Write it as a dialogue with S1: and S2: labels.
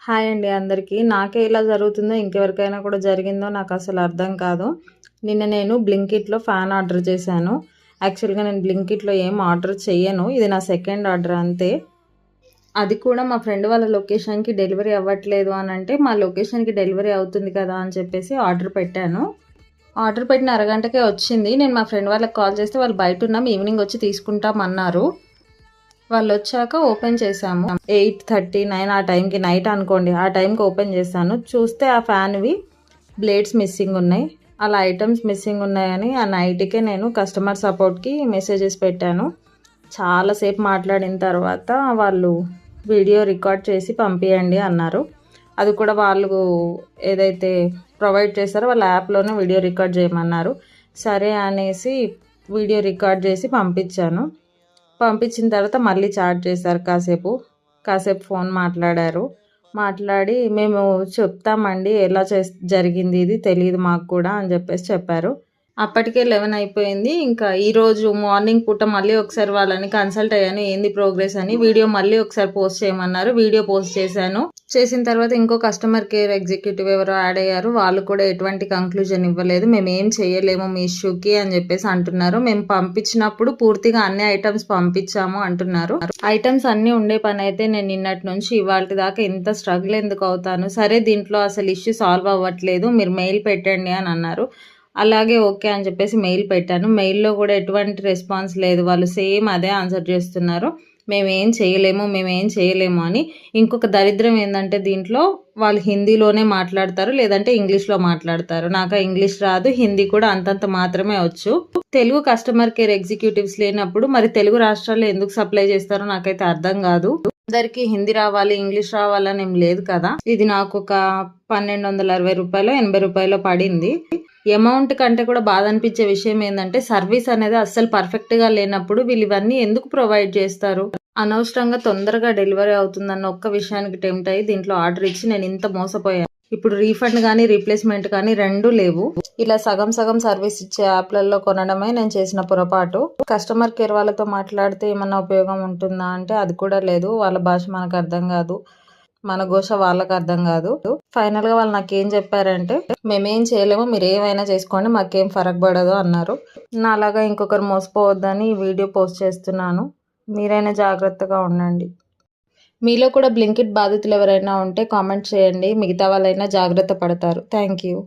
S1: Hi అండి అందరికీ. నాకే ఇలా జరుగుతుందో ఇంకెవరికైనా కూడా జరిగిందో నాకు అసలు అర్థం కాదు. నిన్న నేను బ్లింకిట్‌లో ఫ్యాన్ ఆర్డర్ చేశాను. యాక్చువల్‌గా నేను బ్లింకిట్‌లో ఏం ఆర్డర్ చెయ్యను. ఇది నా సెకండ్ ఆర్డర్ అంతే. అది కూడా మా ఫ్రెండ్ వాళ్ళ లొకేషన్‌కి డెలివరీ అవ్వట్లేదు అనంటే, మా లొకేషన్‌కి డెలివరీ అవుతుంది కదా అని చెప్పేసి ఆర్డర్ పెట్టాను. ఆర్డర్ పెట్టిన అరగంటకే వచ్చింది. నేను మా ఫ్రెండ్ వాళ్ళకి కాల్ చేస్తే వాళ్ళు బయటున్నాం, ఈవినింగ్ వచ్చి తీసుకుంటామన్నారు. వాళ్ళొచ్చాక ఓపెన్ చేశాము. 8:30, 9 ఆ టైంకి, నైట్ అనుకోండి, ఆ టైంకి ఓపెన్ చేశాను. చూస్తే ఆ ఫ్యాన్‌వి బ్లేడ్స్ మిస్సింగ్ ఉన్నాయి. అలా ఐటమ్స్ మిస్సింగ్ ఉన్నాయని ఆ నైట్‌కే నేను కస్టమర్ సపోర్ట్‌కి మెసేజెస్ పెట్టాను. చాలాసేపు మాట్లాడిన తర్వాత వాళ్ళు వీడియో రికార్డ్ చేసి పంపియండి అన్నారు. అది కూడా వాళ్ళు ఏదైతే ప్రొవైడ్ చేస్తారో వాళ్ళ యాప్‌లోనే వీడియో రికార్డ్ చేయమన్నారు. సరే అనేసి వీడియో రికార్డ్ చేసి పంపించాను. పంపించిన తర్వాత మళ్ళీ చాట్ చేశారు కాసేపు ఫోన్ మాట్లాడారు. మాట్లాడి మేము చెప్తామండి ఎలా జరిగింది, ఇది తెలీదు మాకు కూడా అని చెప్పారు. అప్పటికే 11 అయిపోయింది. ఇంకా ఈరోజు మార్నింగ్ పూట మళ్ళీ ఒకసారి వాళ్ళని కన్సల్ట్ అయ్యాను. ఏంది ప్రోగ్రెస్ అని. వీడియో మళ్ళీ ఒకసారి పోస్ట్ చేయమన్నారు. వీడియో పోస్ట్ చేశాను. చేసిన తర్వాత ఇంకో కస్టమర్ కేర్ ఎగ్జిక్యూటివ్ ఎవరో యాడ్ అయ్యారు. వాళ్ళు కూడా ఎటువంటి కంక్లూజన్ ఇవ్వలేదు. మేము ఏం చేయలేము మీ ఇష్యూకి అని చెప్పేసి అంటున్నారు. మేము పంపించినప్పుడు పూర్తిగా అన్ని ఐటమ్స్ పంపించాము అంటున్నారు. ఐటమ్స్ అన్నీ ఉండే పని అయితే నేను నిన్నటి నుంచి ఇవాళ దాకా ఇంత స్ట్రగుల్ ఎందుకు అవుతాను. సరే దీంట్లో అసలు ఇష్యూ సాల్వ్ అవ్వట్లేదు, మీరు మెయిల్ పెట్టండి అని అన్నారు. అలాగే ఓకే అని చెప్పేసి మెయిల్ పెట్టాను. మెయిల్‌లో కూడా ఎటువంటి రెస్పాన్స్ లేదు. వాళ్ళు సేమ్ అదే ఆన్సర్ చేస్తున్నారు. మేమేం చేయలేము అని. ఇంకొక దరిద్రం ఏందంటే దీంట్లో వాళ్ళు హిందీలోనే మాట్లాడతారు, లేదంటే ఇంగ్లీష్‌లో మాట్లాడతారు. నాకు ఇంగ్లీష్ రాదు, హిందీ కూడా అంతంత మాత్రమే వచ్చు. తెలుగు కస్టమర్ కేర్ ఎగ్జిక్యూటివ్స్ లేనప్పుడు మరి తెలుగు రాష్ట్రాల్లో ఎందుకు సప్లై చేస్తారో నాకైతే అర్థం కాదు. అందరికీ హిందీ రావాలి, ఇంగ్లీష్ రావాలని ఏం లేదు కదా. ఇది నాకు ఒక ₹1260, ₹80 పడింది. అమౌంట్ కంటే కూడా బాధ అనిపించే విషయం ఏంటంటే సర్వీస్ అనేది అస్సలు పర్ఫెక్ట్గా లేనప్పుడు వీళ్ళు ఇవన్నీ ఎందుకు ప్రొవైడ్ చేస్తారు. అనవసరంగా తొందరగా డెలివరీ అవుతుందన్న ఒక్క విషయానికి టెంప్ట్ అయ్యి దీంట్లో ఆర్డర్ ఇచ్చి నేను ఇంత మోసపోయాను. ఇప్పుడు రీఫండ్ కానీ రీప్లేస్మెంట్ కానీ రెండూ లేవు. ఇలా సగం సగం సర్వీస్ ఇచ్చే యాప్లలో కొనడమే నేను చేసిన పొరపాటు. కస్టమర్ కేర్ వాళ్ళతో మాట్లాడితే ఏమన్నా ఉపయోగం ఉంటుందా అంటే అది కూడా లేదు. వాళ్ళ భాష మనకు అర్థం కాదు, మన ఘోష వాళ్ళకి అర్థం కాదు. ఫైనల్గా వాళ్ళు నాకేం చెప్పారంటే, మేమేం చేయలేము, మీరు ఏమైనా చేసుకోండి, మాకేం ఫరక్ పడదు అన్నారు. నా అలాగా ఇంకొకరు మోసపోవద్దని ఈ వీడియో పోస్ట్ చేస్తున్నాను. మీరైనా జాగ్రత్తగా ఉండండి. మీలో కూడా బ్లింకిట్ బాధితులు ఎవరైనా ఉంటే కామెంట్ చేయండి. మిగతా వాళ్ళైనా జాగ్రత్త పడతారు. Thank you.